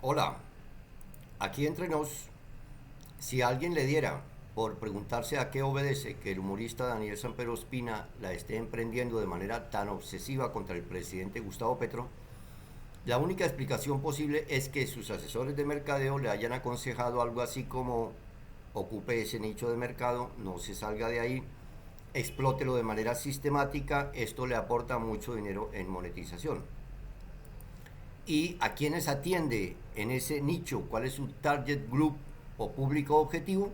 Hola, aquí entre nos, si alguien le diera por preguntarse a qué obedece que el humorista Daniel Samper Ospina la esté emprendiendo de manera tan obsesiva contra el presidente Gustavo Petro, la única explicación posible es que sus asesores de mercadeo le hayan aconsejado algo así como ocupe ese nicho de mercado, no se salga de ahí, explótelo de manera sistemática, esto le aporta mucho dinero en monetización. Y a quienes atiende en ese nicho, cuál es su target group o público objetivo,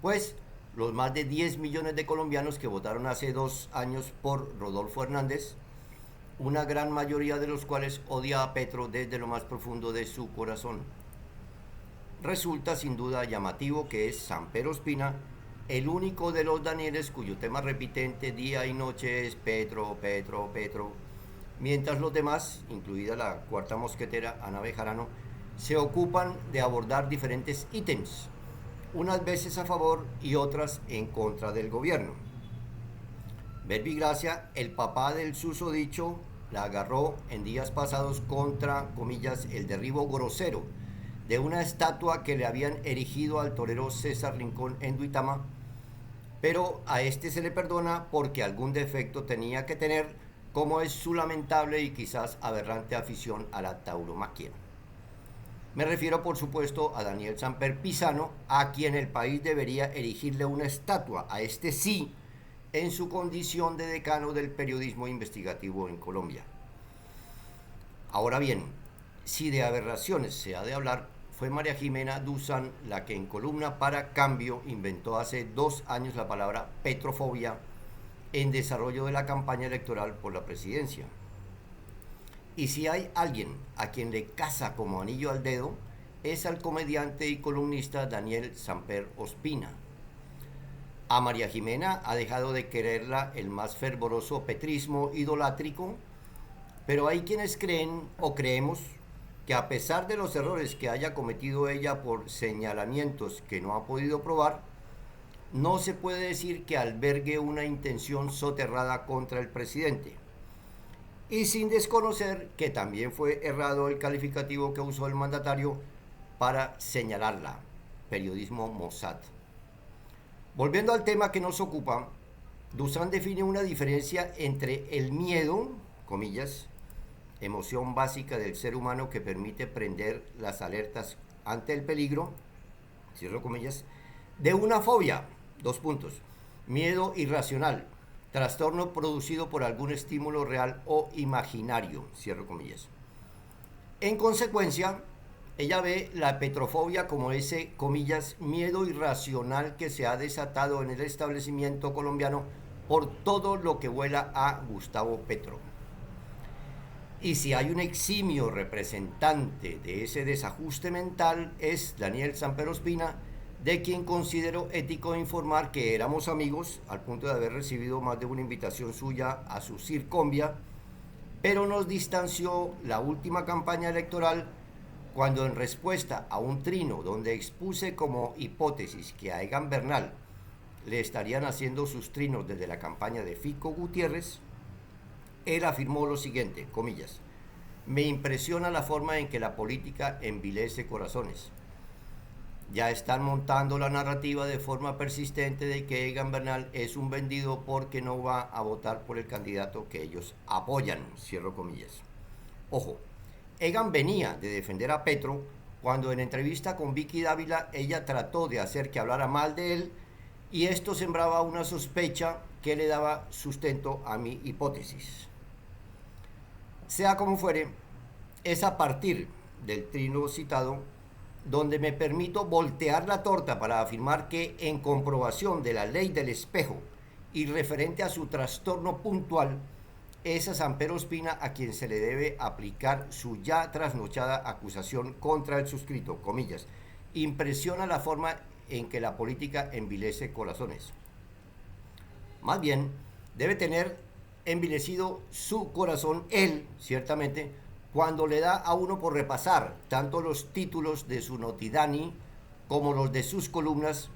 pues los más de 10 millones de colombianos que votaron hace 2 años por Rodolfo Hernández, una gran mayoría de los cuales odia a Petro desde lo más profundo de su corazón. Resulta sin duda llamativo que es Samper Ospina el único de los Danieles cuyo tema repitente día y noche es Petro, Petro, Petro, mientras los demás, incluida la cuarta mosquetera Ana Bejarano, se ocupan de abordar diferentes ítems, unas veces a favor y otras en contra del gobierno. Verbigracia, el papá del susodicho, la agarró en días pasados contra, comillas, el derribo grosero de una estatua que le habían erigido al torero César Rincón en Duitama, pero a este se le perdona porque algún defecto tenía que tener, como es su lamentable y quizás aberrante afición a la tauromaquia. Me refiero, por supuesto, a Daniel Samper Pizano, a quien el país debería erigirle una estatua, a este sí, en su condición de decano del periodismo investigativo en Colombia. Ahora bien, si de aberraciones se ha de hablar, fue María Jimena Duzán la que en columna para Cambio inventó hace 2 años la palabra petrofobia en desarrollo de la campaña electoral por la presidencia. Y si hay alguien a quien le casa como anillo al dedo, es al comediante y columnista Daniel Samper Ospina. A María Jimena ha dejado de quererla el más fervoroso petrismo idolátrico, pero hay quienes creen o creemos que a pesar de los errores que haya cometido ella por señalamientos que no ha podido probar, no se puede decir que albergue una intención soterrada contra el presidente. Y sin desconocer que también fue errado el calificativo que usó el mandatario para señalarla, periodismo Mossad. Volviendo al tema que nos ocupa, Dusan define una diferencia entre el miedo, comillas, emoción básica del ser humano que permite prender las alertas ante el peligro, cierro comillas, de una fobia, dos puntos, miedo irracional, trastorno producido por algún estímulo real o imaginario, cierro comillas. En consecuencia, ella ve la petrofobia como ese, comillas, miedo irracional que se ha desatado en el establecimiento colombiano por todo lo que vuela a Gustavo Petro. Y si hay un eximio representante de ese desajuste mental es Daniel Samper Ospina, de quien considero ético informar que éramos amigos, al punto de haber recibido más de una invitación suya a su circonvia, pero nos distanció la última campaña electoral cuando en respuesta a un trino donde expuse como hipótesis que a Egan Bernal le estarían haciendo sus trinos desde la campaña de Fico Gutiérrez, él afirmó lo siguiente, comillas, me impresiona la forma en que la política envilece corazones. Ya están montando la narrativa de forma persistente de que Egan Bernal es un vendido porque no va a votar por el candidato que ellos apoyan, cierro comillas. Ojo, Egan venía de defender a Petro cuando en entrevista con Vicky Dávila ella trató de hacer que hablara mal de él y esto sembraba una sospecha que le daba sustento a mi hipótesis. Sea como fuere, es a partir del trino citado donde me permito voltear la torta para afirmar que en comprobación de la ley del espejo y referente a su trastorno puntual, es a Samper Ospina a quien se le debe aplicar su ya trasnochada acusación contra el suscrito, comillas. Impresiona la forma en que la política envilece corazones. Más bien, debe tener envilecido su corazón él, ciertamente, cuando le da a uno por repasar tanto los títulos de su Notidani como los de sus columnas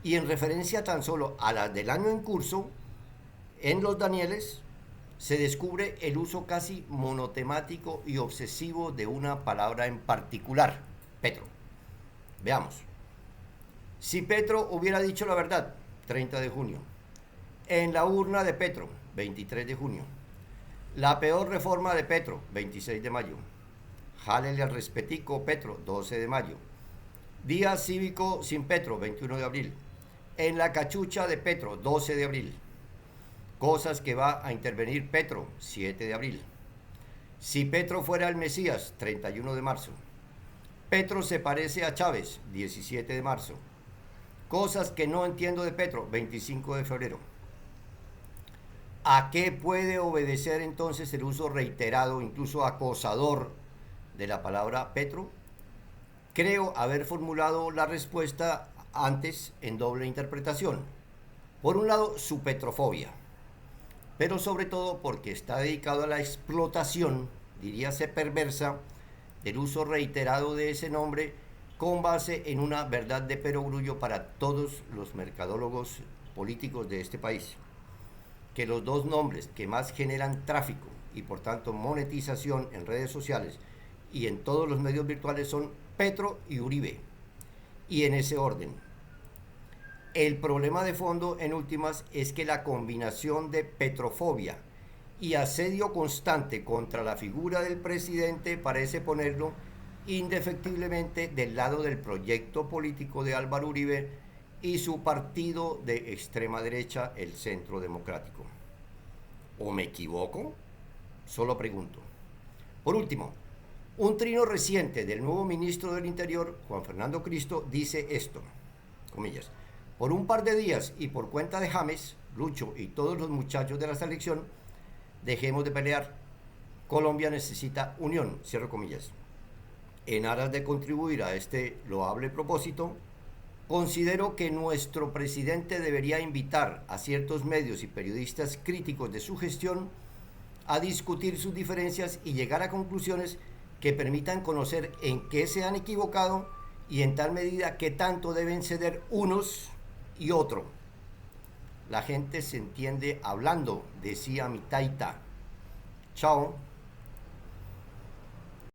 y en referencia tan solo a las del año en curso, en los Danieles se descubre el uso casi monotemático y obsesivo de una palabra en particular, Petro. Veamos. Si Petro hubiera dicho la verdad, 30 de junio. En la urna de Petro, 23 de junio. La peor reforma de Petro, 26 de mayo. Jálele al respetico Petro, 12 de mayo. Día cívico sin Petro, 21 de abril. En la cachucha de Petro, 12 de abril. Cosas que va a intervenir Petro, 7 de abril. Si Petro fuera el Mesías, 31 de marzo. Petro se parece a Chávez, 17 de marzo. Cosas que no entiendo de Petro, 25 de febrero. ¿A qué puede obedecer entonces el uso reiterado, incluso acosador, de la palabra Petro? Creo haber formulado la respuesta antes en doble interpretación. Por un lado, su petrofobia, pero sobre todo porque está dedicado a la explotación, diríase perversa, del uso reiterado de ese nombre con base en una verdad de perogrullo para todos los mercadólogos políticos de este país, que los dos nombres que más generan tráfico y por tanto monetización en redes sociales y en todos los medios virtuales son Petro y Uribe, y en ese orden. El problema de fondo, en últimas, es que la combinación de petrofobia y asedio constante contra la figura del presidente parece ponerlo indefectiblemente del lado del proyecto político de Álvaro Uribe y su partido de extrema derecha, el Centro Democrático. ¿O me equivoco? Solo pregunto. Por último, un trino reciente del nuevo ministro del Interior, Juan Fernando Cristo, dice esto, comillas: por un par de días y por cuenta de James, Lucho y todos los muchachos de la selección, dejemos de pelear. Colombia necesita unión, cierro comillas. En aras de contribuir a este loable propósito, considero que nuestro presidente debería invitar a ciertos medios y periodistas críticos de su gestión a discutir sus diferencias y llegar a conclusiones que permitan conocer en qué se han equivocado y en tal medida qué tanto deben ceder unos y otros. La gente se entiende hablando, decía mi taita. Chao.